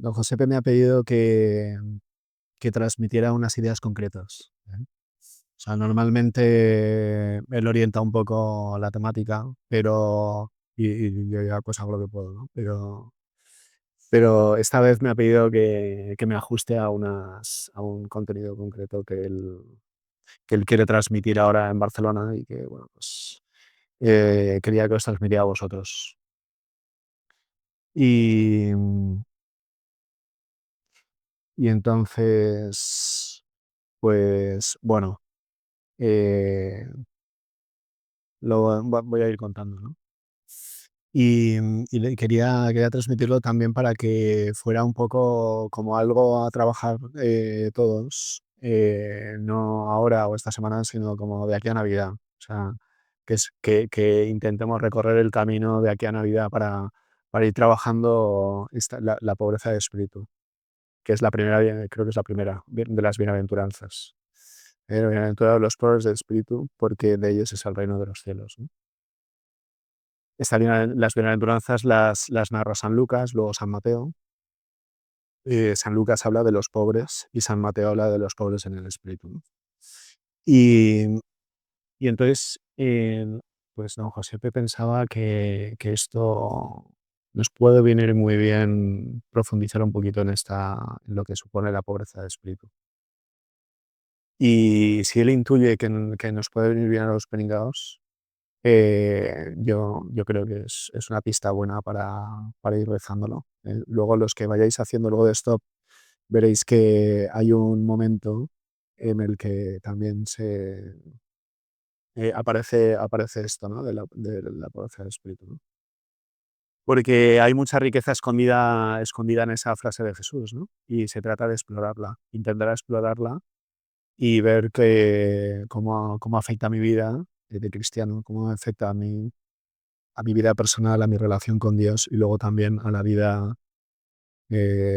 don Josepe me ha pedido que transmitiera unas ideas concretas. O sea, normalmente él orienta un poco la temática, pero y yo ya pues hago lo que puedo, ¿no? Pero esta vez me ha pedido que me ajuste a un contenido concreto que él quiere transmitir ahora en Barcelona y que, bueno, pues quería que os transmitiera a vosotros. Y, y entonces, pues bueno, eh, voy a ir contando, ¿no? Quería transmitirlo también para que fuera un poco como algo a trabajar todos, no ahora o esta semana, sino como de aquí a Navidad. O sea, que intentemos recorrer el camino de aquí a Navidad para ir trabajando la pobreza de espíritu, que es la primera, creo que es la primera de las bienaventuranzas. Bienaventurados los pobres de espíritu, porque de ellos es el reino de los cielos, ¿no? Las bienaventuranzas las narra San Lucas, luego San Mateo. San Lucas habla de los pobres y San Mateo habla de los pobres en el espíritu, ¿no? Y, y entonces, pues don Josepe pensaba que esto nos puede venir muy bien profundizar un poquito en lo que supone la pobreza de espíritu. Y si él intuye que nos puede venir bien a los pringados, yo creo que es una pista buena para ir rezándolo. Luego los que vayáis haciendo luego de stop, veréis que hay un momento en el que también aparece esto, ¿no? De la pobreza del espíritu, ¿no? Porque hay mucha riqueza escondida en esa frase de Jesús, ¿no? Y se trata de explorarla, intentar explorarla y ver cómo afecta a mi vida de cristiano, cómo afecta a mi vida personal, a mi relación con Dios y luego también a la vida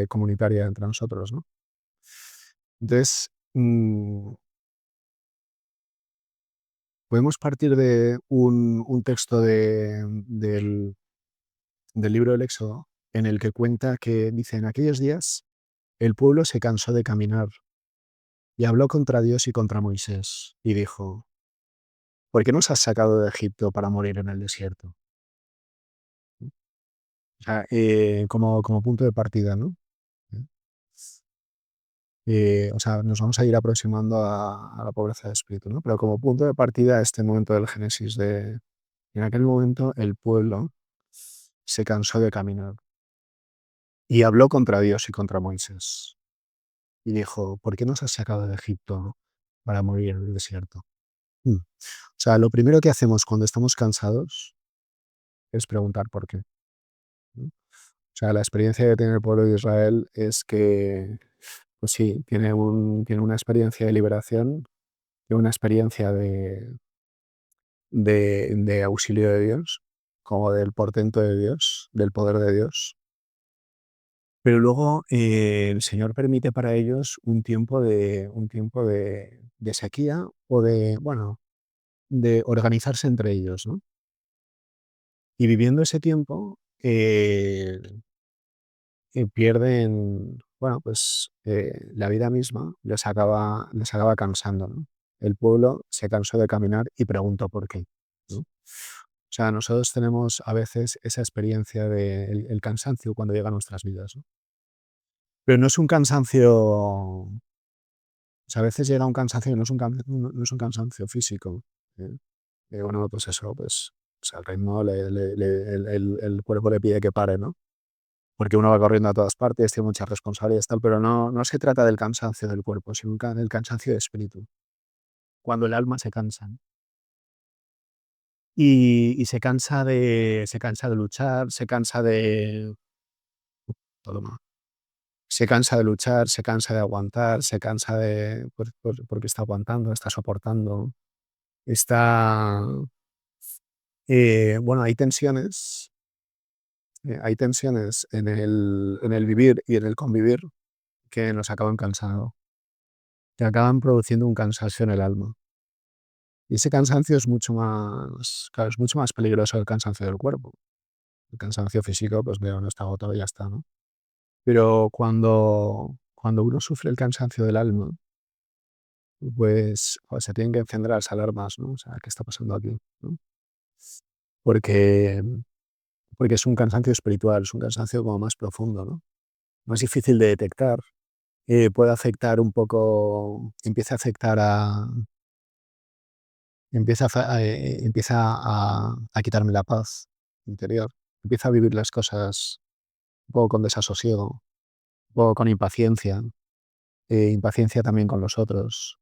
comunitaria entre nosotros, ¿no? Entonces, podemos partir de un texto del libro del Éxodo en el que cuenta que dice, en aquellos días el pueblo se cansó de caminar y habló contra Dios y contra Moisés y dijo, ¿por qué nos has sacado de Egipto para morir en el desierto? O sea, como punto de partida, ¿no? O sea, nos vamos a ir aproximando a la pobreza de espíritu, ¿no? Pero como punto de partida, este momento del Génesis en aquel momento el pueblo se cansó de caminar y habló contra Dios y contra Moisés y dijo, ¿por qué nos has sacado de Egipto para morir en el desierto? O sea, lo primero que hacemos cuando estamos cansados es preguntar por qué, ¿no? O sea, la experiencia que tiene el pueblo de Israel es que, pues sí, tiene una experiencia de liberación, tiene una experiencia de auxilio de Dios, como del portento de Dios, del poder de Dios. Pero luego el Señor permite para ellos un tiempo de sequía o bueno, de organizarse entre ellos, ¿no? Y viviendo ese tiempo, pierden, bueno, pues la vida misma les acaba cansando, ¿no? El pueblo se cansó de caminar y preguntó por qué, ¿no? O sea, nosotros tenemos a veces esa experiencia del cansancio cuando llega a nuestras vidas, ¿no? Pero no es un cansancio, o sea, a veces llega un cansancio y no es un cansancio físico, ¿eh? Bueno, pues eso, pues, o sea, el ritmo, el cuerpo le pide que pare, ¿no? Porque uno va corriendo a todas partes, tiene muchas responsabilidades, tal, pero no se trata del cansancio del cuerpo, sino del cansancio de espíritu, cuando el alma se cansa, ¿no? Y se cansa de luchar, todo mal. Se cansa de luchar, se cansa de aguantar, se cansa porque está aguantando, está soportando, está, bueno, hay tensiones en el vivir y en el convivir que nos acaban cansando, que acaban produciendo un cansancio en el alma. Y ese cansancio es mucho más, claro, es mucho más peligroso que el cansancio del cuerpo. El cansancio físico, pues mira, uno está agotado y ya está, ¿no? Pero cuando uno sufre el cansancio del alma, pues, se tienen que encender las alarmas, ¿no? O sea, ¿qué está pasando aquí?, ¿no? Porque porque es un cansancio espiritual, es un cansancio como más profundo, ¿no? Más difícil de detectar, puede afectar un poco, empieza a quitarme la paz interior, empieza a vivir las cosas un poco con desasosiego, un poco con impaciencia, impaciencia también con los otros.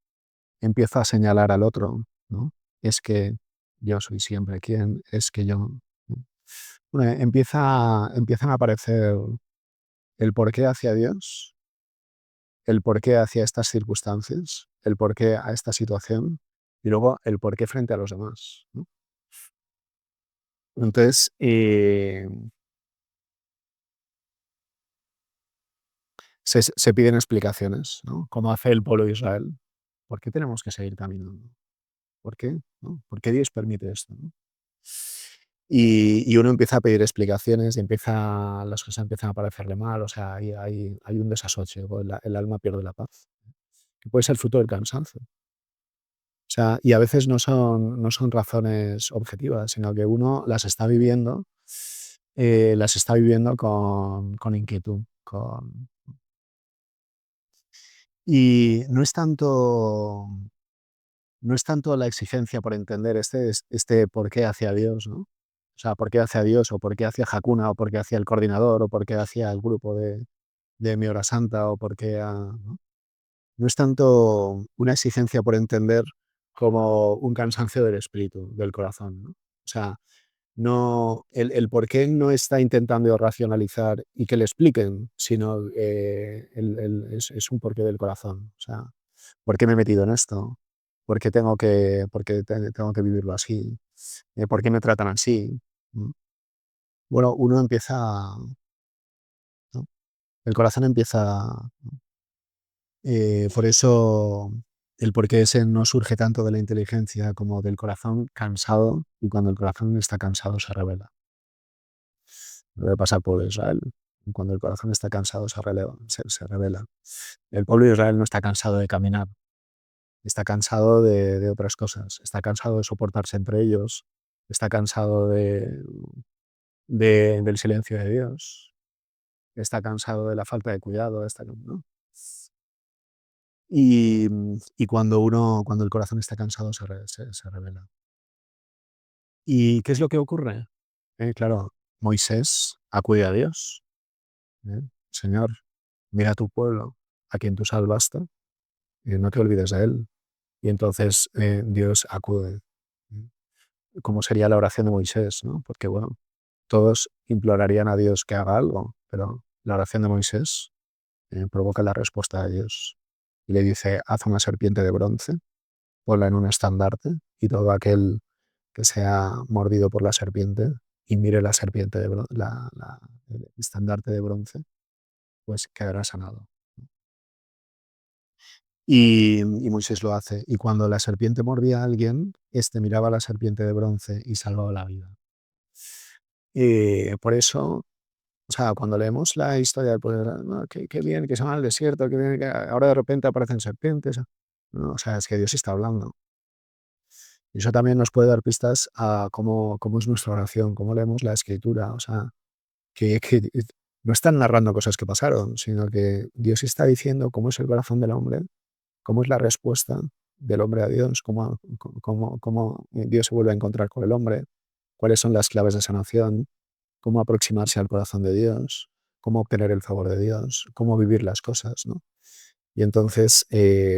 Empiezo a señalar al otro, ¿no? Es que yo soy siempre quien, es que yo, ¿no? Bueno, empiezan a aparecer el porqué hacia Dios, el porqué hacia estas circunstancias, el porqué a esta situación y luego el porqué frente a los demás, ¿no? Entonces, se piden explicaciones, ¿no? Como hace el pueblo de Israel. ¿Por qué tenemos que seguir caminando? ¿Por qué? ¿No? ¿Por qué Dios permite esto, no? Y uno empieza a pedir explicaciones y las cosas empiezan a parecerle mal, o sea, hay un desasosiego, el alma pierde la paz, que puede ser fruto del cansancio. O sea, y a veces no son razones objetivas, sino que uno las está viviendo con inquietud, y no es tanto la exigencia por entender este por qué hacia Dios, ¿no? O sea, por qué hacia Dios, o por qué hacia Hakuna, o por qué hacia el coordinador, o por qué hacia el grupo de mi hora santa, o por qué ¿no? No es tanto una exigencia por entender como un cansancio del espíritu, del corazón, ¿no? O sea, no, el por qué no está intentando racionalizar y que le expliquen, sino es un porqué del corazón. O sea, ¿por qué me he metido en esto? ¿Por qué tengo que vivirlo así? ¿Por qué me tratan así? ¿No? Bueno, uno empieza, ¿no? El corazón empieza. Por eso el porqué ese no surge tanto de la inteligencia como del corazón cansado, y cuando el corazón está cansado se revela. Debe pasar por Israel. Cuando el corazón está cansado se revela. El pueblo de Israel no está cansado de caminar, está cansado de otras cosas, está cansado de soportarse entre ellos, está cansado del silencio de Dios, está cansado de la falta de cuidado, ¿no? Y cuando el corazón está cansado se revela. ¿Y qué es lo que ocurre? Claro, Moisés acude a Dios, ¿eh? Señor, mira a tu pueblo, a quien tú salvaste, y no te olvides de él. Y entonces Dios acude. ¿Eh? ¿Cómo sería la oración de Moisés, no? Porque, bueno, todos implorarían a Dios que haga algo, pero la oración de Moisés provoca la respuesta de Dios. Y le dice, haz una serpiente de bronce, ponla en un estandarte, y todo aquel que sea mordido por la serpiente y mire la serpiente el estandarte de bronce, pues quedará sanado. Y Moisés lo hace. Y cuando la serpiente mordía a alguien, este miraba a la serpiente de bronce y salvaba la vida. Por eso, o sea, cuando leemos la historia del pueblo, "No, qué bien que se van al desierto, qué bien que ahora de repente aparecen serpientes", ¿no? O sea, es que Dios está hablando. Y eso también nos puede dar pistas a cómo es nuestra oración, cómo leemos la escritura. O sea, que no están narrando cosas que pasaron, sino que Dios está diciendo cómo es el corazón del hombre, cómo es la respuesta del hombre a Dios, cómo Dios se vuelve a encontrar con el hombre, cuáles son las claves de sanación, cómo aproximarse al corazón de Dios, cómo obtener el favor de Dios, cómo vivir las cosas, ¿no? Y entonces,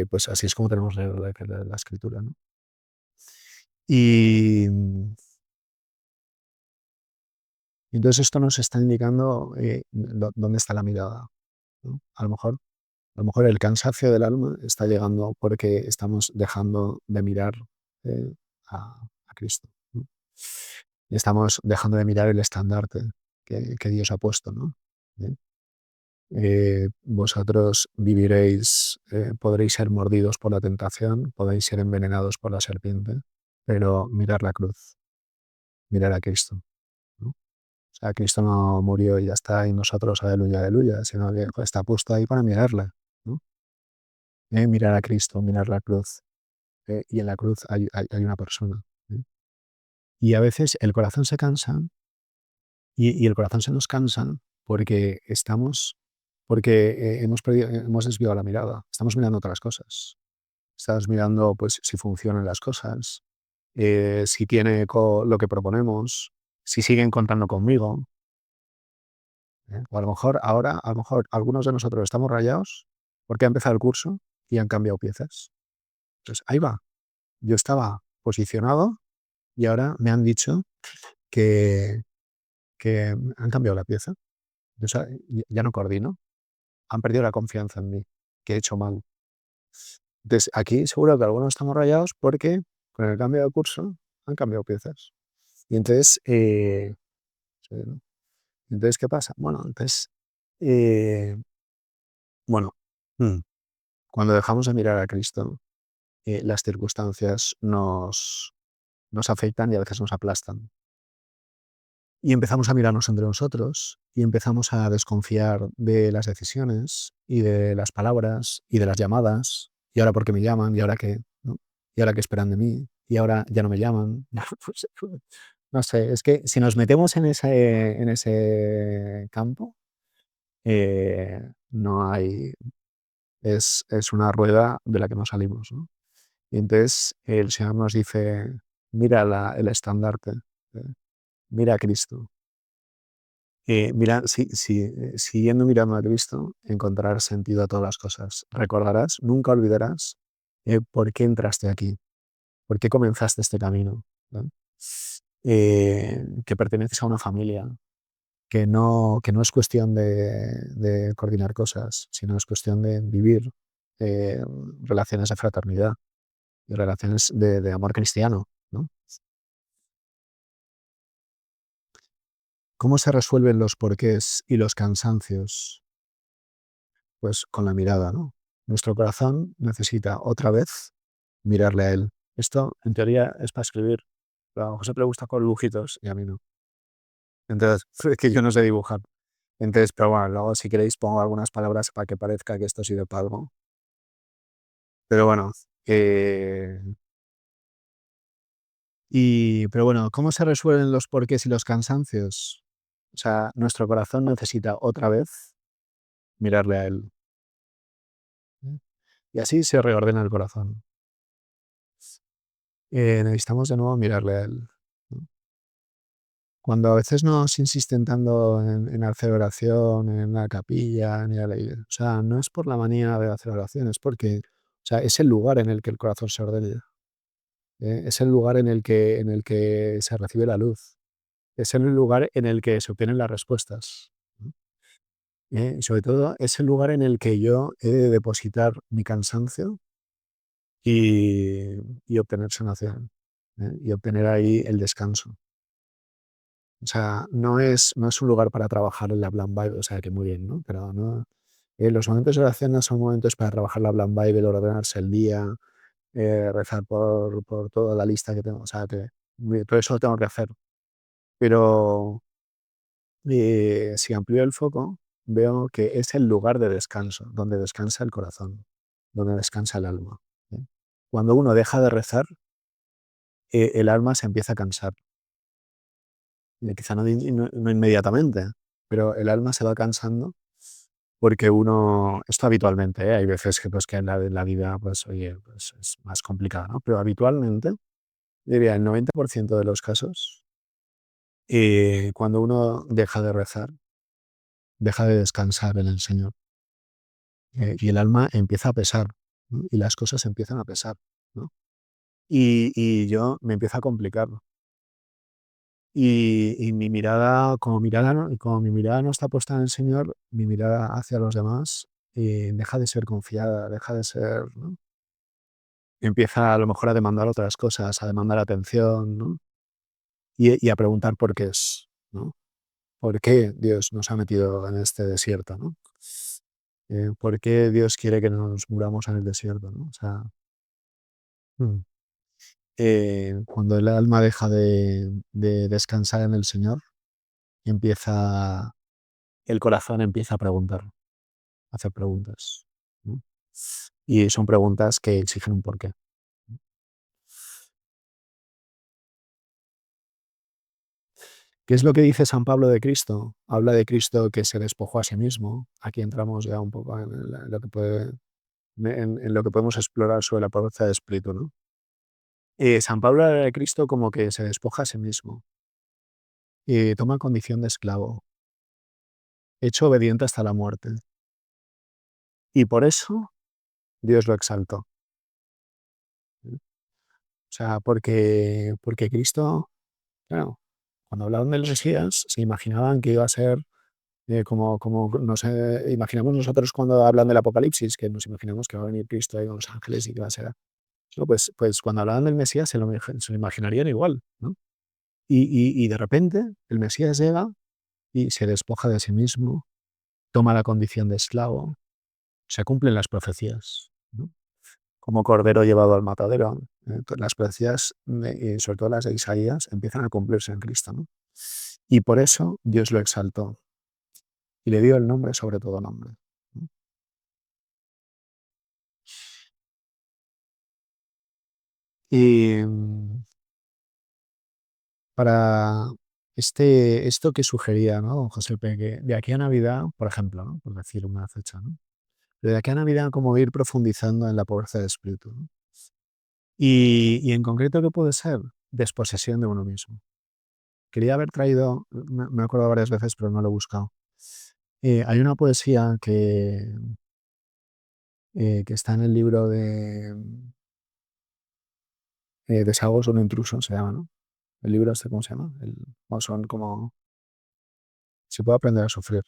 pues así es como tenemos la escritura, ¿no? Y entonces esto nos está indicando dónde está la mirada, ¿no? A lo mejor el cansancio del alma está llegando porque estamos dejando de mirar eh, a Cristo, ¿no? Y estamos dejando de mirar el estandarte que Dios ha puesto, ¿no? ¿Eh? Vosotros viviréis, podréis ser mordidos por la tentación, podéis ser envenenados por la serpiente, pero mirar la cruz, mirar a Cristo, ¿no? O sea, Cristo no murió y ya está, y nosotros, aleluya, aleluya, sino que está puesto ahí para mirarle, ¿no? Mirar a Cristo, mirar la cruz, y en la cruz hay una persona. ¿Eh? Y a veces el corazón se cansa y el corazón se nos cansa porque hemos desviado la mirada, estamos mirando otras cosas. Estamos mirando pues si funcionan las cosas, si tiene eco lo que proponemos, si siguen contando conmigo. O a lo mejor ahora, a lo mejor algunos de nosotros estamos rayados porque ha empezado el curso y han cambiado piezas. Entonces, ahí va. Yo estaba posicionado y ahora me han dicho que, que han cambiado la pieza. O sea, ya no coordino. Han perdido la confianza en mí, que he hecho mal. Entonces, aquí seguro que algunos estamos rayados porque con el cambio de curso han cambiado piezas. Y entonces, sí, ¿no? Entonces, ¿qué pasa? Eh, bueno, mm, cuando dejamos de mirar a Cristo, las circunstancias nos afectan y a veces nos aplastan. Y empezamos a mirarnos entre nosotros y empezamos a desconfiar de las decisiones y de las palabras y de las llamadas. ¿Y ahora por qué me llaman? ¿Y ahora qué? ¿No? ¿Y ahora qué esperan de mí? ¿Y ahora ya no me llaman? Pues, no sé, es que si nos metemos en ese campo, no hay, es una rueda de la que no salimos, ¿no? Y entonces el Señor nos dice, mira el estandarte, ¿eh? Mira a Cristo. Mira, siguiendo mirando a Cristo, encontrarás sentido a todas las cosas. Recordarás, nunca olvidarás por qué entraste aquí, por qué comenzaste este camino, ¿no? Que perteneces a una familia, que no es cuestión de coordinar cosas, sino es cuestión de vivir eh, relaciones de fraternidad y relaciones de amor cristiano, ¿no? ¿Cómo se resuelven los porqués y los cansancios? Pues con la mirada, ¿no? Nuestro corazón necesita otra vez mirarle a Él. Esto, en teoría, es para escribir, pero a José le gusta con dibujitos y a mí no. Entonces, es que yo no sé dibujar. Entonces, pero bueno, luego si queréis pongo algunas palabras para que parezca que esto sirve para algo. Pero bueno, eh, pero bueno, ¿cómo se resuelven los porqués y los cansancios? O sea, nuestro corazón necesita otra vez mirarle a Él. ¿Eh? Y así se reordena el corazón. Necesitamos de nuevo mirarle a Él, ¿no? Cuando a veces nos insisten tanto en hacer oración, en la capilla, ni a la iglesia, o sea, no es por la manía de hacer oración, es porque, o sea, es el lugar en el que el corazón se ordena, es el lugar en el que se recibe la luz, es el lugar en el que se obtienen las respuestas, ¿no? Y sobre todo, es el lugar en el que yo he de depositar mi cansancio y, y obtener sanación, y obtener ahí el descanso. O sea, no es un lugar para trabajar en la Plan Bible, o sea, que muy bien, ¿no? Pero no, los momentos de oración no son momentos para trabajar la Plan Bible, ordenarse el día, rezar por toda la lista que tengo. O sea, que todo eso lo tengo que hacer. Pero si amplío el foco, veo que es el lugar de descanso, donde descansa el corazón, donde descansa el alma, ¿eh? Cuando uno deja de rezar, el alma se empieza a cansar. Quizá no inmediatamente, pero el alma se va cansando porque uno, esto habitualmente, hay veces que, pues, que en la vida, pues, oye, pues, es más complicado, ¿no? Pero habitualmente, diría el 90% de los casos, cuando uno deja de rezar, deja de descansar en el Señor, y el alma empieza a pesar, ¿no? Y las cosas empiezan a pesar, ¿no? Y yo me empiezo a complicar. Y mi mirada, como mi mirada no está puesta en el Señor, mi mirada hacia los demás, deja de ser confiada, deja de ser, ¿no? Empieza a lo mejor a demandar otras cosas, a demandar atención, ¿no? Y a preguntar por qué es, ¿no? ¿Por qué Dios nos ha metido en este desierto, ¿no? ¿Por qué Dios quiere que nos muramos en el desierto, ¿no? O sea, mm, cuando el alma deja de descansar en el Señor, empieza, el corazón empieza a preguntar, a hacer preguntas, ¿no? Y son preguntas que exigen un porqué. ¿Qué es lo que dice San Pablo de Cristo? Habla de Cristo que se despojó a sí mismo. Aquí entramos ya un poco en lo que podemos explorar sobre la pobreza de espíritu, ¿no? San Pablo habla de Cristo como que se despoja a sí mismo y toma condición de esclavo, hecho obediente hasta la muerte. Y por eso Dios lo exaltó. ¿Sí? O sea, porque Cristo, claro, cuando hablaban del Mesías, se imaginaban que iba a ser como nos imaginamos nosotros cuando hablan del Apocalipsis, que nos imaginamos que va a venir Cristo ahí con los ángeles y que va a ser. No, pues cuando hablaban del Mesías se lo imaginarían igual, ¿no? Y de repente el Mesías llega y se despoja de sí mismo, toma la condición de esclavo, se cumplen las profecías, ¿no? Como cordero llevado al matadero. Las profecías, y sobre todo las de Isaías, empiezan a cumplirse en Cristo, ¿no? Y por eso Dios lo exaltó y le dio el nombre sobre todo nombre, ¿no? Y para esto que sugería, ¿no? Don José P., que de aquí a Navidad, por ejemplo, ¿no? Por decir una fecha, ¿no? De aquí a Navidad, como ir profundizando en la pobreza de espíritu, ¿no? Y en concreto, ¿qué puede ser? Desposesión de uno mismo. Quería haber traído, me he acordado varias veces, pero no lo he buscado. Hay una poesía que está en el libro de Desagos de un intruso, se llama, ¿no? El libro este, ¿cómo se llama? O son como... Se puede aprender a sufrir.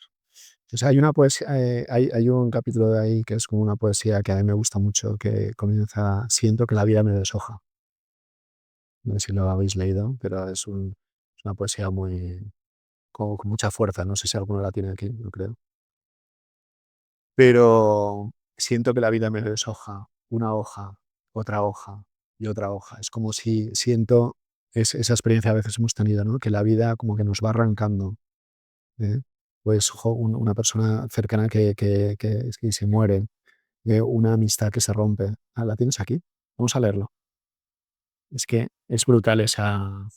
O sea, hay una poesía, hay un capítulo de ahí que es como una poesía que a mí me gusta mucho, que comienza: siento que la vida me deshoja. No sé si lo habéis leído, pero es una poesía con mucha fuerza. No sé si alguno la tiene aquí, no creo. Pero siento que la vida me deshoja, una hoja, otra hoja y otra hoja. Es como si siento, esa experiencia a veces hemos tenido, ¿no? Que la vida como que nos va arrancando, ¿eh? Pues una persona cercana que se muere, una amistad que se rompe. Ah, ¿la tienes aquí? Vamos a leerlo. Es que es brutal esa...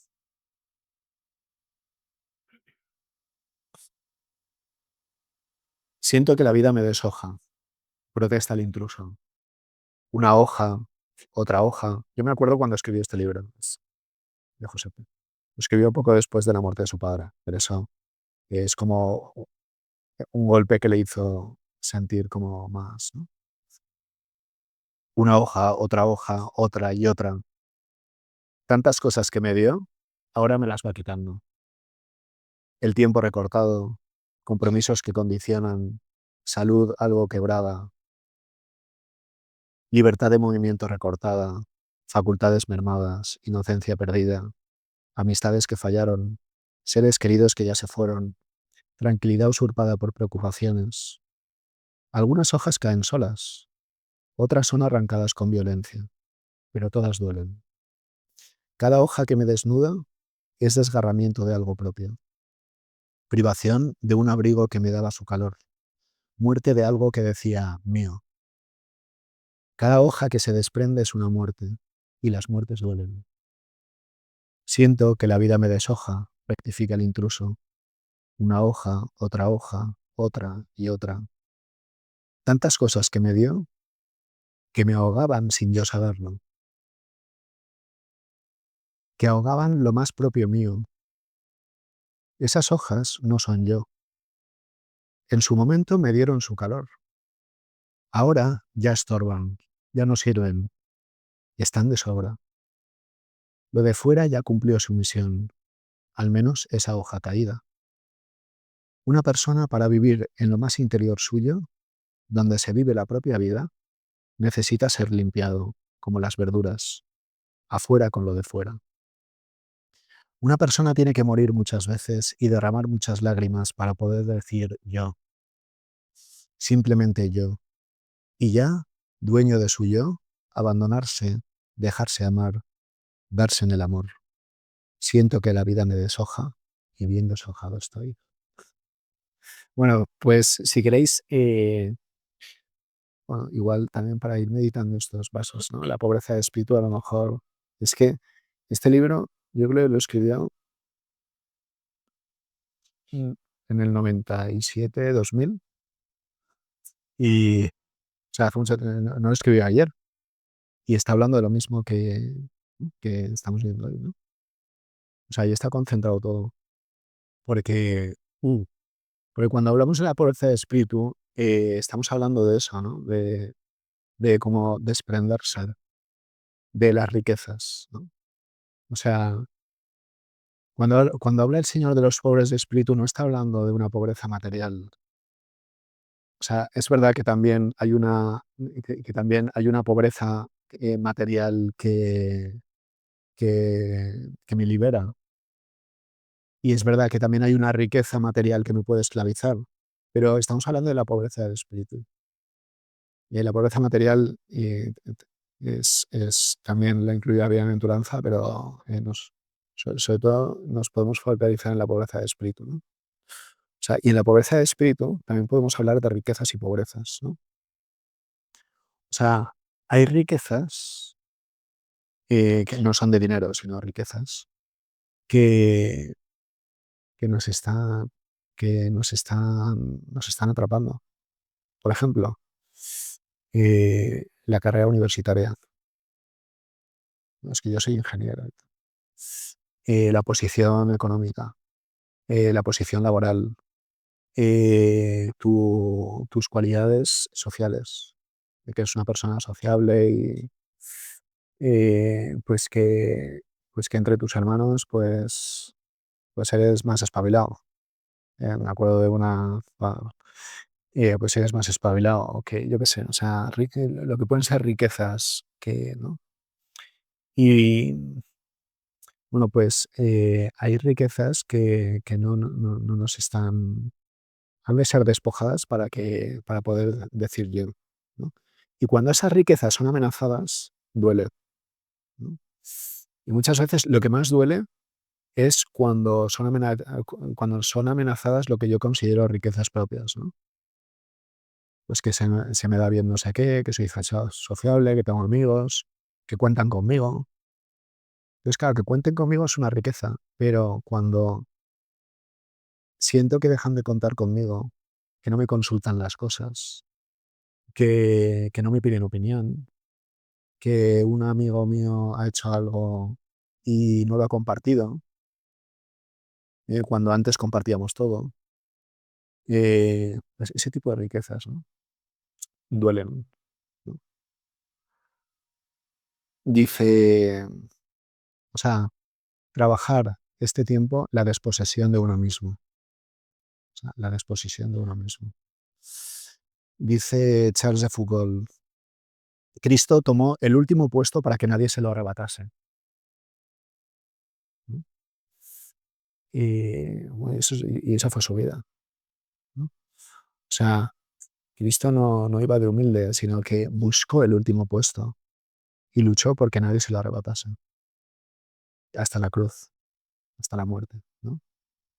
Siento que la vida me deshoja, protesta el intruso. Una hoja, otra hoja. Yo me acuerdo cuando escribí este libro, es de José P. Lo escribió poco después de la muerte de su padre, pero eso es como un golpe que le hizo sentir como más, ¿no? Una hoja, otra y otra. Tantas cosas que me dio, ahora me las va quitando. El tiempo recortado, compromisos que condicionan, salud algo quebrada, libertad de movimiento recortada, facultades mermadas, inocencia perdida, amistades que fallaron, seres queridos que ya se fueron, tranquilidad usurpada por preocupaciones. Algunas hojas caen solas, otras son arrancadas con violencia, pero todas duelen. Cada hoja que me desnuda es desgarramiento de algo propio, privación de un abrigo que me daba su calor, muerte de algo que decía mío. Cada hoja que se desprende es una muerte, y las muertes duelen. Siento que la vida me deshoja, rectifica el intruso. Una hoja, otra y otra. Tantas cosas que me dio que me ahogaban sin yo saberlo, que ahogaban lo más propio mío. Esas hojas no son yo. En su momento me dieron su calor. Ahora ya estorban, ya no sirven, están de sobra. Lo de fuera ya cumplió su misión, al menos esa hoja caída. Una persona, para vivir en lo más interior suyo, donde se vive la propia vida, necesita ser limpiado, como las verduras, afuera con lo de fuera. Una persona tiene que morir muchas veces y derramar muchas lágrimas para poder decir yo, simplemente yo, y ya, dueño de su yo, abandonarse, dejarse amar, darse en el amor. Siento que la vida me deshoja y bien deshojado estoy. Bueno, pues si queréis, bueno, igual también para ir meditando estos pasos, ¿no? La pobreza de espíritu a lo mejor es que este libro yo creo que lo escribió mm, en el 97, 2000 y, o sea, no lo escribió ayer y está hablando de lo mismo que estamos viendo hoy, ¿no? O sea, ahí está concentrado todo, porque, mm, porque cuando hablamos de la pobreza de espíritu, estamos hablando de eso, ¿no? De cómo desprenderse de las riquezas, ¿no? O sea, cuando habla el Señor de los pobres de espíritu, no está hablando de una pobreza material. O sea, es verdad que también hay que también hay una pobreza material que me libera. Y es verdad que también hay una riqueza material que me puede esclavizar. Pero estamos hablando de la pobreza del espíritu. Y la pobreza material también la incluida bienaventuranza, pero sobre todo nos podemos focalizar en la pobreza de espíritu, ¿no? O sea, y en la pobreza de espíritu también podemos hablar de riquezas y pobrezas, ¿no? O sea, hay riquezas que no son de dinero, sino riquezas que, que nos están, nos están atrapando. Por ejemplo, la carrera universitaria. No, es que yo soy ingeniero. La posición económica, la posición laboral, tus cualidades sociales, de que eres una persona sociable y pues pues que entre tus hermanos pues eres más espabilado. Me acuerdo de pues eres más espabilado, o que yo qué sé, o sea, lo que pueden ser riquezas ¿no? Y bueno, pues hay riquezas que no nos están, han de ser despojadas para poder decir yo, ¿no? Y cuando esas riquezas son amenazadas, duele, ¿no? Y muchas veces lo que más duele es cuando son amenazadas lo que yo considero riquezas propias, ¿no? Pues que se me da bien no sé qué, que soy sociable, que tengo amigos, que cuentan conmigo. Entonces, claro, que cuenten conmigo es una riqueza, pero cuando siento que dejan de contar conmigo, que no me consultan las cosas, que no me piden opinión, que un amigo mío ha hecho algo y no lo ha compartido, cuando antes compartíamos todo, pues ese tipo de riquezas, ¿no? Duelen, ¿no? Dice, o sea, trabajar este tiempo la desposesión de uno mismo, o sea, la desposesión de uno mismo. Dice Charles de Foucault, Cristo tomó el último puesto para que nadie se lo arrebatase, ¿no? Y, bueno, y esa fue su vida, ¿no? O sea, Cristo no iba de humilde, sino que buscó el último puesto y luchó porque nadie se lo arrebatase, hasta la cruz, hasta la muerte, ¿no?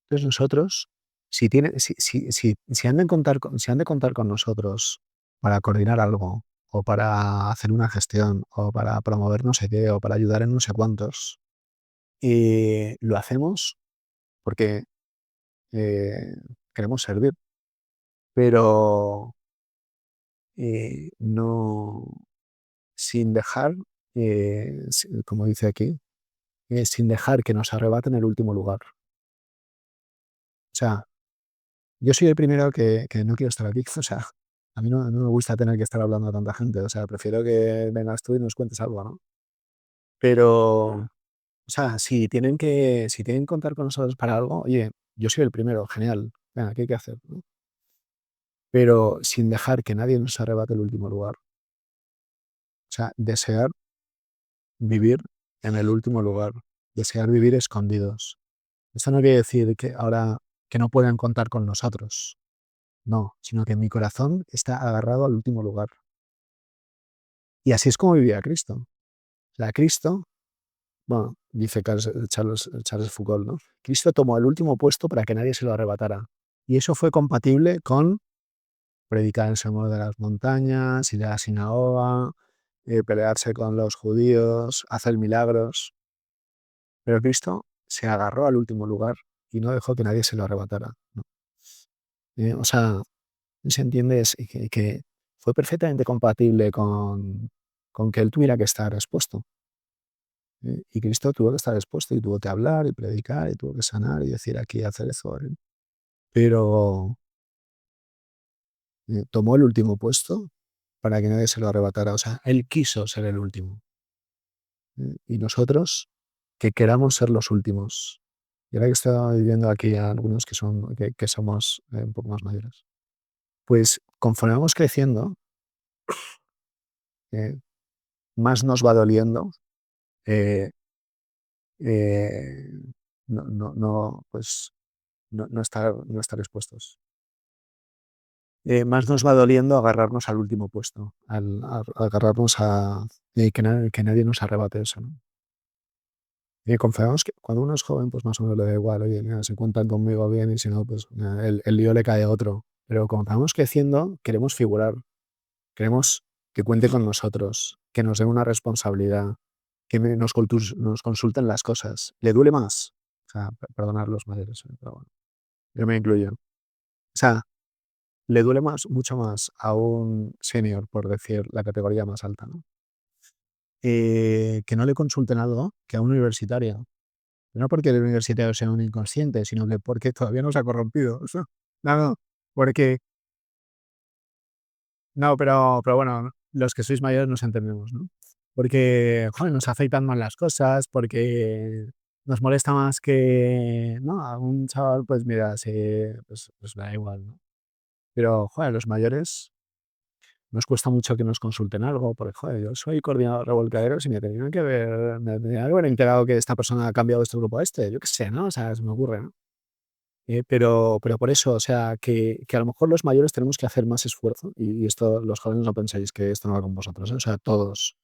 Entonces nosotros, si han de si han de contar con nosotros para coordinar algo, o para hacer una gestión, o para promover no sé qué, o para ayudar en no sé cuántos, lo hacemos porque eh, queremos servir, pero no sin dejar, como dice aquí, sin dejar que nos arrebaten el último lugar. O sea, yo soy el primero que no quiero estar aquí. O sea, a mí no me gusta tener que estar hablando a tanta gente. O sea, prefiero que vengas tú y nos cuentes algo, ¿no? Pero, o sea, si tienen que contar con nosotros para algo, oye, yo soy el primero, genial. Venga, ¿qué hay que hacer, no? Pero sin dejar que nadie nos arrebate el último lugar. O sea, desear vivir en el último lugar, desear vivir escondidos. Esto no quiere decir que ahora que no puedan contar con nosotros, no, sino que mi corazón está agarrado al último lugar. Y así es como vivía Cristo. O sea, Cristo Bueno, dice Charles Foucault, ¿no? Cristo tomó el último puesto para que nadie se lo arrebatara. Y eso fue compatible con predicar el sermón de las montañas, ir a la sinagoga, pelearse con los judíos, hacer milagros. Pero Cristo se agarró al último lugar y no dejó que nadie se lo arrebatara, ¿no? O sea, se entiende que fue perfectamente compatible con que él tuviera que estar expuesto. Y Cristo tuvo que estar expuesto y tuvo que hablar y predicar y tuvo que sanar y decir aquí, hacer eso. Pero tomó el último puesto para que nadie se lo arrebatara. O sea, él quiso ser el último. Y nosotros que queramos ser los últimos. Y ahora que estoy viendo aquí a algunos que somos un poco más mayores, pues conforme vamos creciendo, eh, más nos va doliendo eh, eh, pues, no estar expuestos. Más nos va doliendo agarrarnos al último puesto, agarrarnos a que nadie nos arrebate eso, ¿no? Y confiamos que cuando uno es joven, pues más o menos le da igual, oye, mira, si cuentan conmigo bien y si no, pues mira, el lío le cae a otro. Pero como vamos creciendo, queremos figurar, queremos que cuente con nosotros, que nos den una responsabilidad, que nos consulten las cosas. ¿Le duele más? O sea, perdonar los mayores, pero bueno, yo me incluyo. O sea, le duele más, mucho más a un senior, por decir la categoría más alta, ¿no? Que no le consulten algo que a un universitario. No porque el universitario sea un inconsciente, sino que porque todavía no se ha corrompido. O sea, no, no, porque, no, pero bueno, los que sois mayores nos entendemos, ¿no? Porque, joder, nos afectan más las cosas, porque nos molesta más que, ¿no? A un chaval, pues mira, pues me da igual, ¿no? Pero, joder, los mayores nos cuesta mucho que nos consulten algo, porque, joder, yo soy coordinador de revolcaderos y me tendría que haber enterado que esta persona ha cambiado de este grupo a este, yo qué sé, ¿no? O sea, se me ocurre, ¿no? Pero por eso, o sea, que a lo mejor los mayores tenemos que hacer más esfuerzo, y esto, los jóvenes no penséis que esto no va con vosotros, ¿eh? O sea, todos.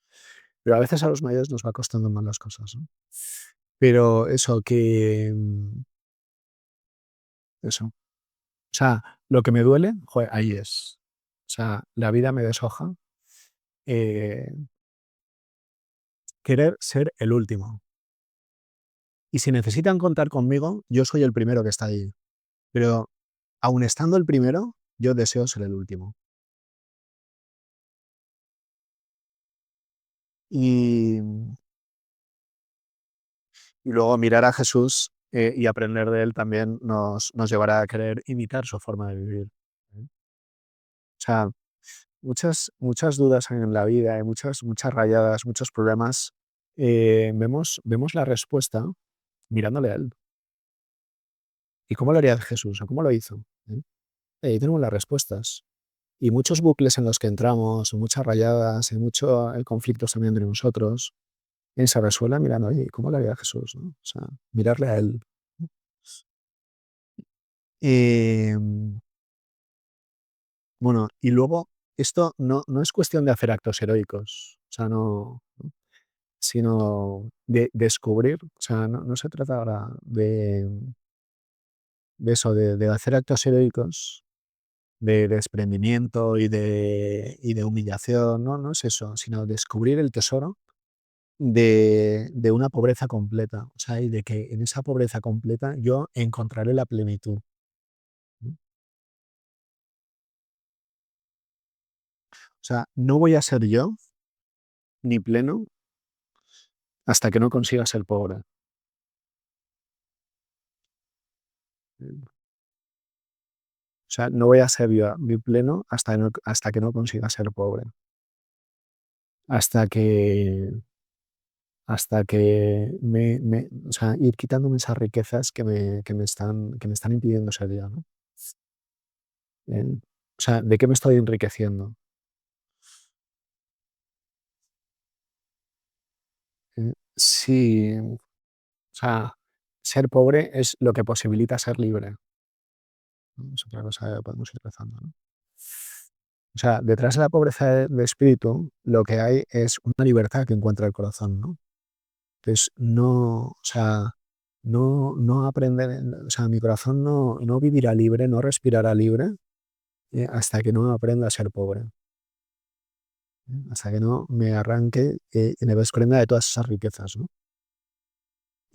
Pero a veces a los mayores nos va costando más las cosas, ¿no? Pero eso, eso. O sea, lo que me duele, joder, ahí es. O sea, la vida me deshoja. eh, Querer ser el último. Y si necesitan contar conmigo, yo soy el primero que está ahí. Pero aun estando el primero, yo deseo ser el último. Y, y luego mirar a Jesús y aprender de él también nos llevará a querer imitar su forma de vivir, ¿eh? O sea, muchas dudas en la vida, hay muchas rayadas, muchos problemas. Vemos la respuesta mirándole a él. ¿Y cómo lo haría Jesús? ¿O cómo lo hizo? ¿Eh? Ahí tenemos las respuestas. Y muchos bucles en los que entramos, muchas rayadas, y mucho conflictos también entre nosotros, se resuelve mirando, oye, ¿cómo lo haría Jesús? ¿No? O sea, mirarle a él. Em, bueno, y luego, esto no es cuestión de hacer actos heroicos, o sea, no, sino de descubrir, o sea, no se trata ahora de eso, de hacer actos heroicos, de desprendimiento y de humillación, no es eso, sino descubrir el tesoro de una pobreza completa, o sea, y de que en esa pobreza completa yo encontraré la plenitud, ¿no? O sea, no voy a ser yo ni pleno hasta que no consiga ser pobre. O sea, no voy a ser yo ni pleno hasta que no consiga ser pobre. Hasta que, hasta que o sea, ir quitándome esas riquezas que me están impidiendo ser yo, ¿no? O sea, ¿de qué me estoy enriqueciendo? Sí, o sea, ser pobre es lo que posibilita ser libre, ¿no? Es otra cosa que podemos ir rezando, ¿no? O sea, detrás de la pobreza de espíritu, lo que hay es una libertad que encuentra el corazón, ¿no? Entonces, no, o sea, no aprender, o sea, mi corazón no vivirá libre, no respirará libre, hasta que no aprenda a ser pobre, hasta que no me arranque, y me desprenda de todas esas riquezas, ¿no?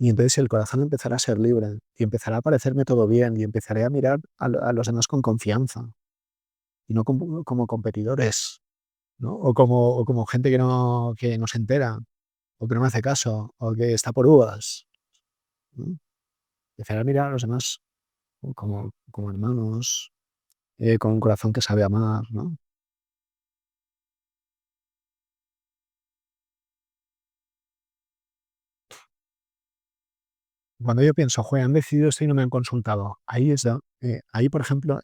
Y entonces el corazón empezará a ser libre y empezará a parecerme todo bien y empezaré a mirar a los demás con confianza y no como competidores, ¿no? O como gente que no se entera, o que no me hace caso, o que está por uvas, ¿no? Empezaré a mirar a los demás como hermanos, con un corazón que sabe amar, ¿no? Cuando yo pienso: "Joder, han decidido esto y no me han consultado", ahí, por ejemplo,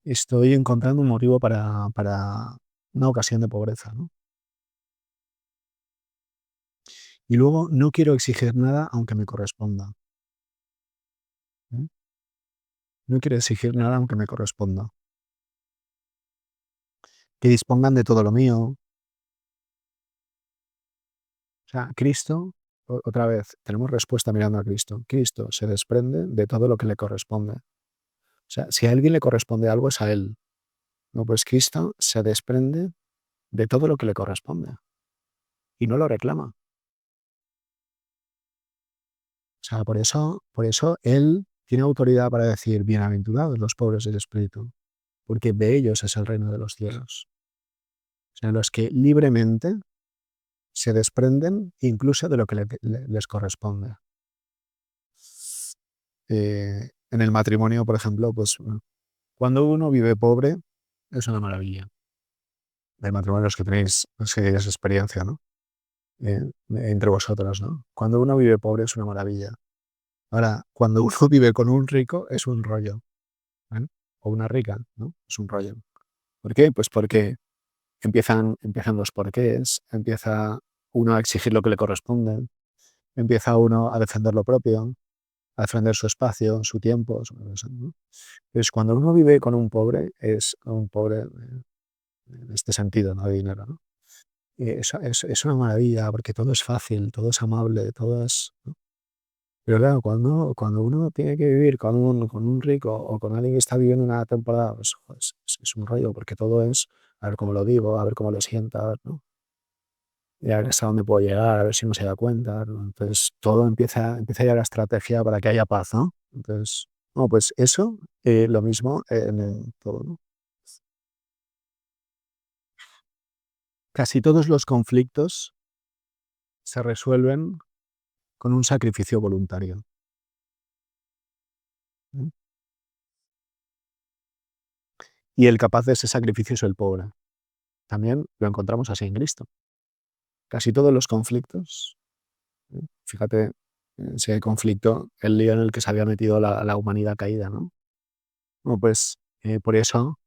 estoy encontrando un motivo para una ocasión de pobreza, ¿no? Y luego no quiero exigir nada aunque me corresponda, ¿eh? No quiero exigir nada aunque me corresponda. Que dispongan de todo lo mío. O sea, Cristo, otra vez, tenemos respuesta mirando a Cristo. Cristo se desprende de todo lo que le corresponde. O sea, si a alguien le corresponde algo es a él. No, pues Cristo se desprende de todo lo que le corresponde y no lo reclama. O sea, por eso él tiene autoridad para decir: "Bienaventurados los pobres del espíritu, porque de ellos es el reino de los cielos". O sea, los que libremente se desprenden incluso de lo que les corresponde. En el matrimonio, por ejemplo, pues cuando uno vive pobre es una maravilla. Hay matrimonios que tenéis, pues, que es experiencia, ¿no? Eh, entre vosotros, ¿no? Cuando uno vive pobre es una maravilla. Ahora, cuando uno vive con un rico es un rollo, ¿eh? O una rica, ¿no? Es un rollo. ¿Por qué? Pues porque empiezan los porqués, empieza uno a exigir lo que le corresponde, empieza uno a defender lo propio, a defender su espacio, su tiempo, ¿no? Entonces, cuando uno vive con un pobre, es un pobre, en este sentido, no de dinero, ¿no? Es una maravilla, porque todo es fácil, todo es amable, todo es, ¿no? Pero claro, cuando uno tiene que vivir con un rico o con alguien que está viviendo una temporada, pues, joder, es un rollo, porque todo es a ver cómo lo digo, a ver cómo lo sienta, a ver, ¿no? Y a ver hasta dónde puedo llegar, a ver si no se da cuenta, ¿no? Entonces, todo empieza ya la estrategia para que haya paz, ¿no? Entonces, no, pues eso, lo mismo en todo, ¿no? Casi todos los conflictos se resuelven con un sacrificio voluntario, ¿no? Y el capaz de ese sacrificio es el pobre. También lo encontramos así en Cristo. Casi todos los conflictos, fíjate, ese conflicto, el lío en el que se había metido la humanidad caída, ¿no? Bueno, pues, por eso,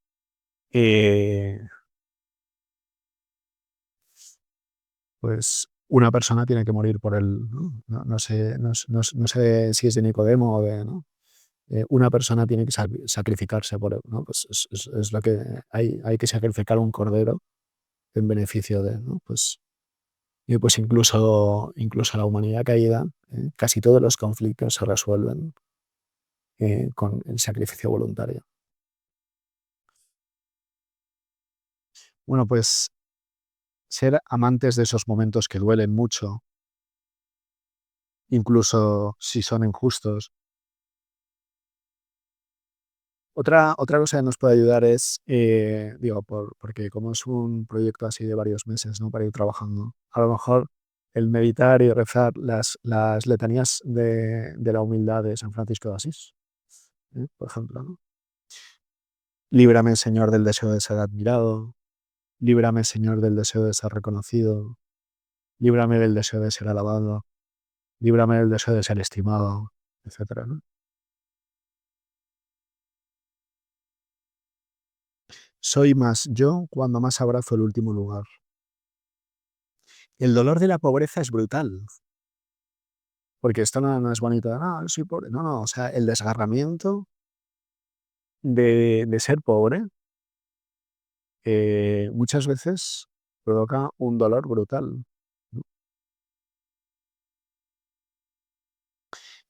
eh, pues, una persona tiene que morir por él, ¿no? No sé si es de Nicodemo o de, ¿no? Una persona tiene que sacrificarse por él, ¿no? Pues es lo que hay que sacrificar un cordero en beneficio de, ¿no? Pues, y pues incluso la humanidad caída, casi todos los conflictos se resuelven, con el sacrificio voluntario. Bueno, pues ser amantes de esos momentos que duelen mucho, incluso si son injustos. Otra cosa que nos puede ayudar es, digo, porque como es un proyecto así de varios meses, ¿no? Para ir trabajando, a lo mejor el meditar y rezar las letanías de la humildad de San Francisco de Asís, por ejemplo, ¿no? Líbrame, Señor, del deseo de ser admirado. Líbrame, Señor, del deseo de ser reconocido. Líbrame del deseo de ser alabado. Líbrame del deseo de ser estimado, etcétera, ¿no? Soy más yo cuando más abrazo el último lugar. El dolor de la pobreza es brutal, porque esto no es bonito de: "No, soy pobre". No, no, o sea, el desgarramiento de ser pobre, muchas veces provoca un dolor brutal, ¿no?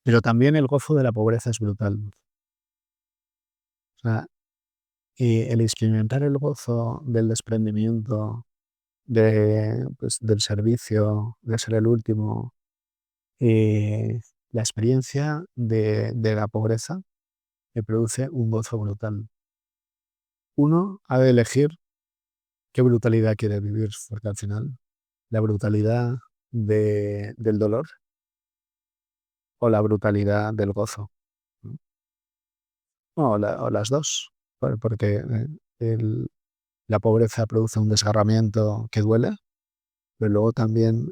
Pero también el gozo de la pobreza es brutal. O sea, el experimentar el gozo del desprendimiento, pues, del servicio, de ser el último, la experiencia de la pobreza me produce un gozo brutal. Uno ha de elegir qué brutalidad quiere vivir, porque al final la brutalidad del dolor o la brutalidad del gozo, ¿no? O las dos, porque la pobreza produce un desgarramiento que duele, pero luego también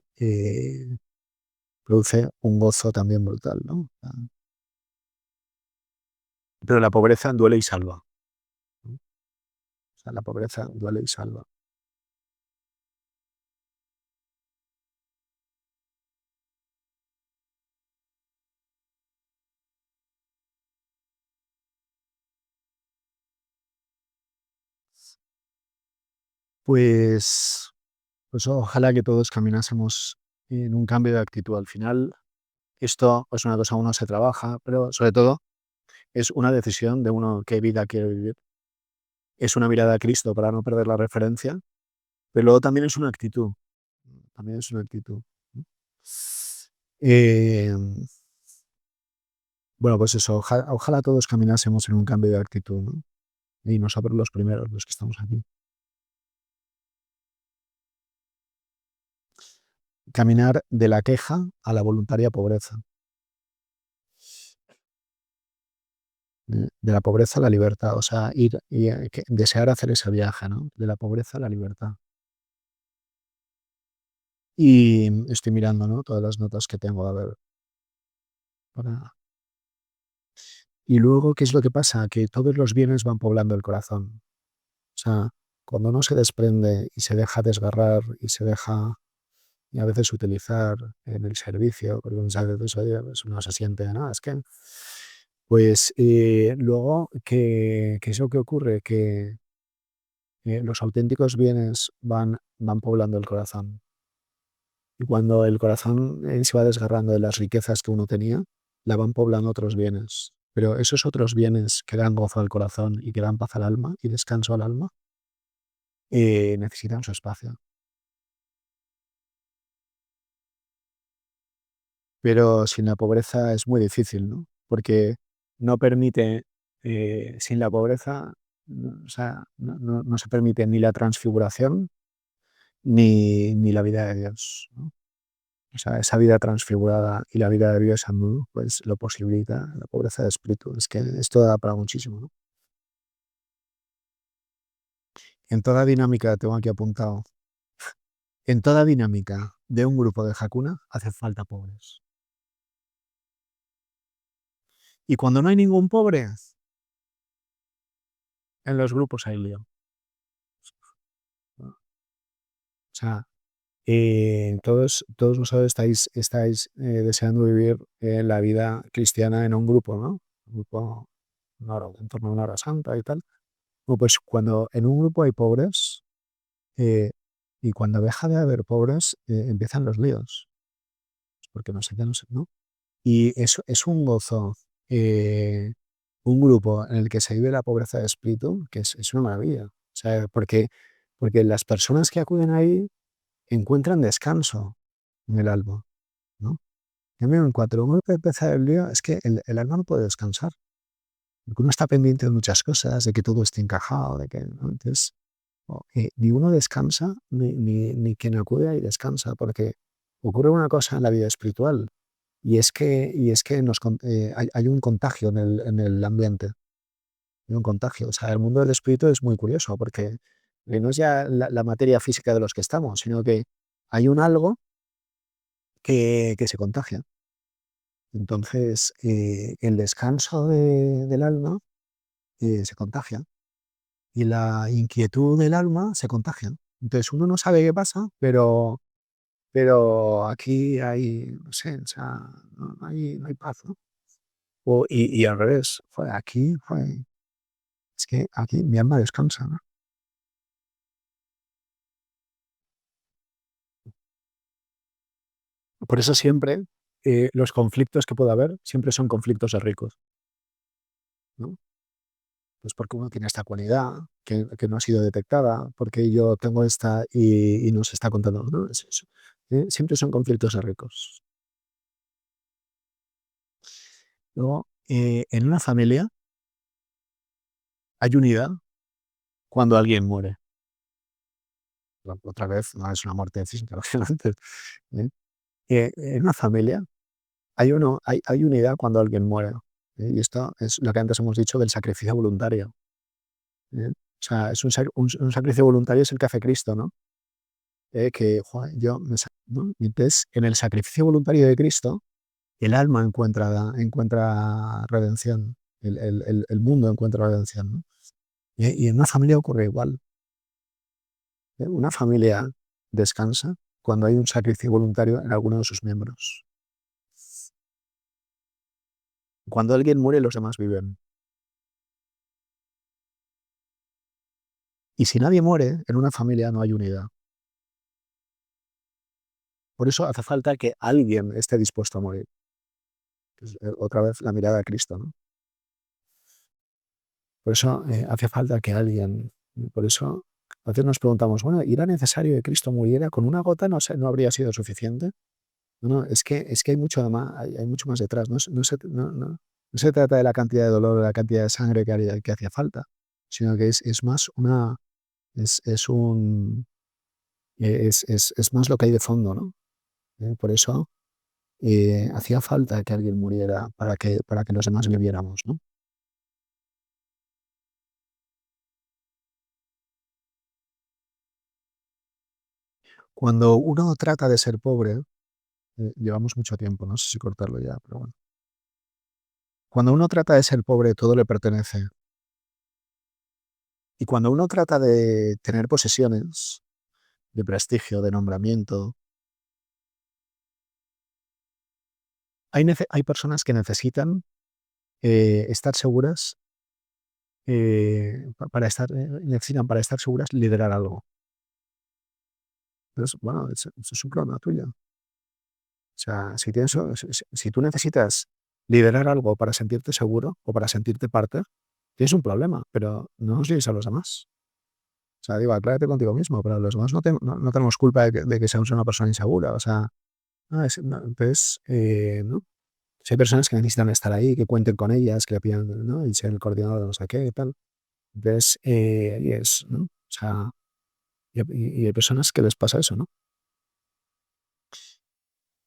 produce un gozo también brutal, ¿no? Pero la pobreza duele y salva, ¿no? O sea, la pobreza duele y salva. Pues, pues ojalá que todos caminásemos en un cambio de actitud. Al final, esto es una cosa, uno se trabaja, pero sobre todo es una decisión de uno qué vida quiere vivir. Es una mirada a Cristo para no perder la referencia, pero luego también es una actitud. También es una actitud, ¿no? Eh, bueno, pues eso, ojalá todos caminásemos en un cambio de actitud, ¿no? Y nosotros los primeros, los que estamos aquí. Caminar de la queja a la voluntaria pobreza, de la pobreza a la libertad, o sea, ir y desear hacer ese viaje, ¿no? De la pobreza a la libertad. Y estoy mirando, ¿no? Todas las notas que tengo, a ver, para... Y luego, ¿qué es lo que pasa? Que todos los bienes van poblando el corazón. O sea, cuando uno se desprende y se deja desgarrar y se deja y a veces utilizar en el servicio, porque muchas veces, oye, pues uno se siente, no, es que, pues luego, ¿qué es lo que ocurre? Que los auténticos bienes van poblando el corazón. Y cuando el corazón se va desgarrando de las riquezas que uno tenía, la van poblando otros bienes. Pero esos otros bienes que dan gozo al corazón y que dan paz al alma y descanso al alma, necesitan su espacio. Pero sin la pobreza es muy difícil, ¿no? Porque no permite, sin la pobreza, o sea, no se permite ni la transfiguración ni la vida de Dios, ¿no? O sea, esa vida transfigurada y la vida de Dios en uno, pues lo posibilita la pobreza de espíritu. Es que esto da para muchísimo, ¿no? En toda dinámica, tengo aquí apuntado, en toda dinámica de un grupo de Hakuna hace falta pobres. Y cuando no hay ningún pobre, en los grupos hay lío, ¿no? O sea, todos vosotros estáis deseando vivir la vida cristiana en un grupo, ¿no? Un grupo, en torno a una hora santa y tal. Bueno, pues cuando en un grupo hay pobres, eh, y cuando deja de haber pobres, empiezan los líos, porque no sé qué, no sé, ¿no? Y eso es un gozo, eh, un grupo en el que se vive la pobreza de espíritu, que es una maravilla. O sea, porque las personas que acuden ahí encuentran descanso en el alma, ¿no? En cambio, en cuanto uno empieza el lío, es que el alma no puede descansar, porque uno está pendiente de muchas cosas, de que todo esté encajado, de que, ¿no? Entonces, ni uno descansa, ni quien acude ahí descansa, porque ocurre una cosa en la vida espiritual, y es que hay un contagio en el ambiente, hay un contagio. O sea, el mundo del espíritu es muy curioso, porque no es ya la materia física de los que estamos, sino que hay un algo que se contagia. Entonces, el descanso del alma se contagia y la inquietud del alma se contagia. Entonces, uno no sabe qué pasa, pero aquí hay, no sé, o sea, no hay paz, ¿no? Y al revés, joder, aquí, joder, es que aquí mi alma descansa, ¿no? Por eso siempre, los conflictos que pueda haber siempre son conflictos de ricos, ¿no? Pues porque uno tiene esta cualidad que no ha sido detectada, porque yo tengo esta y no se está contando, ¿no? Es eso. Siempre son conflictos de ricos. Luego, en una familia hay unidad cuando alguien muere. Otra vez, no es una muerte física, lógicamente, ¿eh? En una familia hay unidad cuando alguien muere, y esto es lo que antes hemos dicho del sacrificio voluntario, ¿eh? O sea, es un sacrificio voluntario es el que hace Cristo, ¿no? Que, joder, yo me sa ¿no? Y entonces, en el sacrificio voluntario de Cristo, el alma encuentra redención, el mundo encuentra redención, ¿no? Y en una familia ocurre igual, ¿eh? Una familia descansa cuando hay un sacrificio voluntario en alguno de sus miembros. Cuando alguien muere, los demás viven. Y si nadie muere, en una familia no hay unidad. Por eso hace falta que alguien esté dispuesto a morir. Es, otra vez la mirada a Cristo, ¿no? Por eso hace falta que alguien. Por eso a veces nos preguntamos, bueno, ¿era necesario que Cristo muriera? ¿Con una gota no habría sido suficiente? No, no, es que hay mucho más detrás. No se trata de la cantidad de dolor, de la cantidad de sangre que hacía falta, sino que es más es un, es más lo que hay de fondo, ¿no? Por eso hacía falta que alguien muriera para que los demás viviéramos, ¿no? Cuando uno trata de ser pobre, llevamos mucho tiempo, no sé si cortarlo ya, pero bueno. Cuando uno trata de ser pobre, todo le pertenece. Y cuando uno trata de tener posesiones, de prestigio, de nombramiento, hay personas que necesitan estar seguras, necesitan para estar seguras liderar algo. Entonces, bueno, eso es un problema tuyo. O sea, si tú necesitas liderar algo para sentirte seguro o para sentirte parte, tienes un problema, pero no os líes a los demás. O sea, digo, aclárate contigo mismo, pero los demás no tenemos culpa de que seamos una persona insegura. O sea, no, entonces, ¿no? Si hay personas que necesitan estar ahí, que cuenten con ellas, que le pidan, ¿no? Y ser el coordinador de no sé qué y tal. Entonces, ¿no? O sea, y hay personas que les pasa eso, ¿no?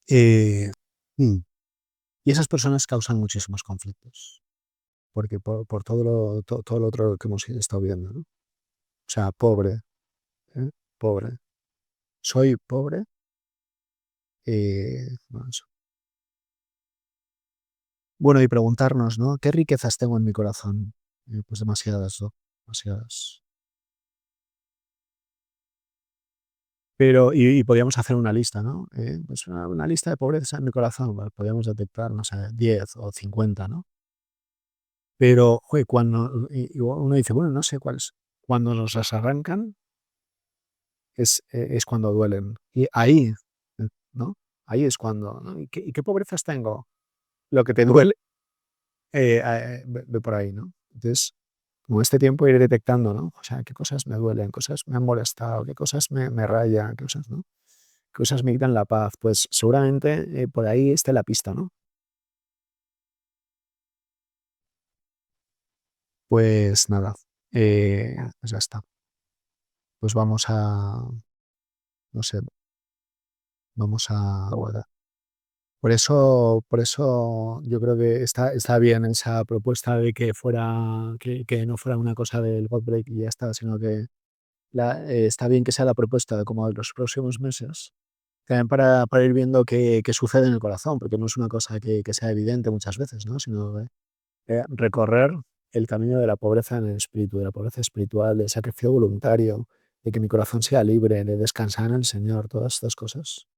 Eh, mm, y esas personas causan muchísimos conflictos, porque por todo lo otro que hemos estado viendo, ¿no? O sea, pobre, ¿eh? Pobre. Soy pobre, bueno, eso. Bueno, y preguntarnos, ¿no? ¿Qué riquezas tengo en mi corazón? Pues demasiadas, ¿no? Demasiadas. Pero, y podríamos hacer una lista, ¿no? Pues una lista de pobreza en mi corazón, pues, podríamos detectar, no sé, 10 o 50, ¿no? Pero, joder, y uno dice, bueno, no sé cuáles. Cuando nos las arrancan es cuando duelen. Y ahí, ¿no? Ahí es cuando, ¿no? ¿Y qué pobrezas tengo? Lo que te duele, ve por ahí, ¿no? Entonces, con este tiempo iré detectando, ¿no? O sea, qué cosas me duelen, cosas me han molestado, qué cosas me rayan, qué cosas, ¿no? Qué cosas me quitan la paz. Pues seguramente por ahí esté la pista, ¿no? Pues nada, pues ya está. Pues no sé, vamos a guardar. Por eso yo creo que está bien esa propuesta de que no fuera una cosa del God Break y ya está, sino que está bien que sea la propuesta de como de los próximos meses, también para ir viendo qué sucede en el corazón, porque no es una cosa que sea evidente muchas veces, ¿no? Sino recorrer el camino de la pobreza en el espíritu, de la pobreza espiritual, del sacrificio voluntario, de que mi corazón sea libre, de descansar en el Señor, todas estas cosas.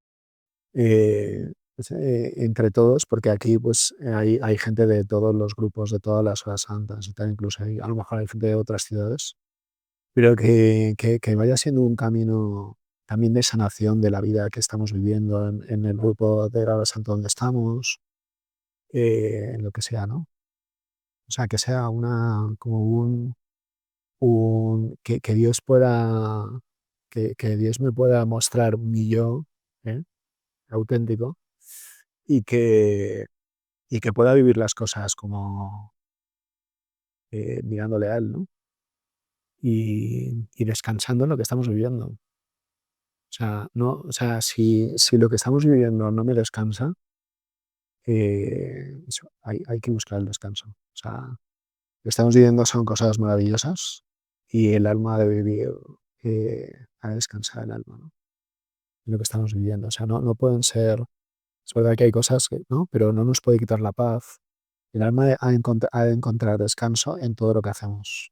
Entre todos, porque aquí pues hay gente de todos los grupos, de todas las horas santas y tal, incluso a lo mejor hay gente de otras ciudades, pero que vaya siendo un camino también de sanación de la vida que estamos viviendo en el grupo de Grado Santo donde estamos, en lo que sea, ¿no? O sea, que sea como que Dios pueda, que Dios me pueda mostrar mi yo, ¿eh? Auténtico, y que pueda vivir las cosas como mirándole a Él, ¿no? Y descansando en lo que estamos viviendo. O sea, no, o sea, si lo que estamos viviendo no me descansa, hay que buscar el descanso. O sea, lo que estamos viviendo son cosas maravillosas y el alma debe vivir a descansar el alma, ¿no? En lo que estamos viviendo. O sea, no pueden ser, es verdad que hay cosas que, ¿no? Pero no nos puede quitar la paz. El alma ha de encontrar descanso en todo lo que hacemos.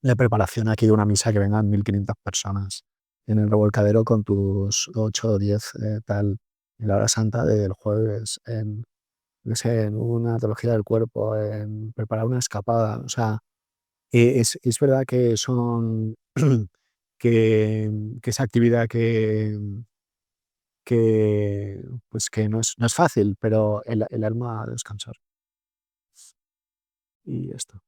La preparación aquí de una misa que vengan 1500 personas en el revolcadero con tus 8 o 10 tal, en la hora santa del jueves, no sé, en una teología del cuerpo, en preparar una escapada. O sea, es verdad que son que esa actividad pues que no es fácil, pero el alma a descansar. Y esto.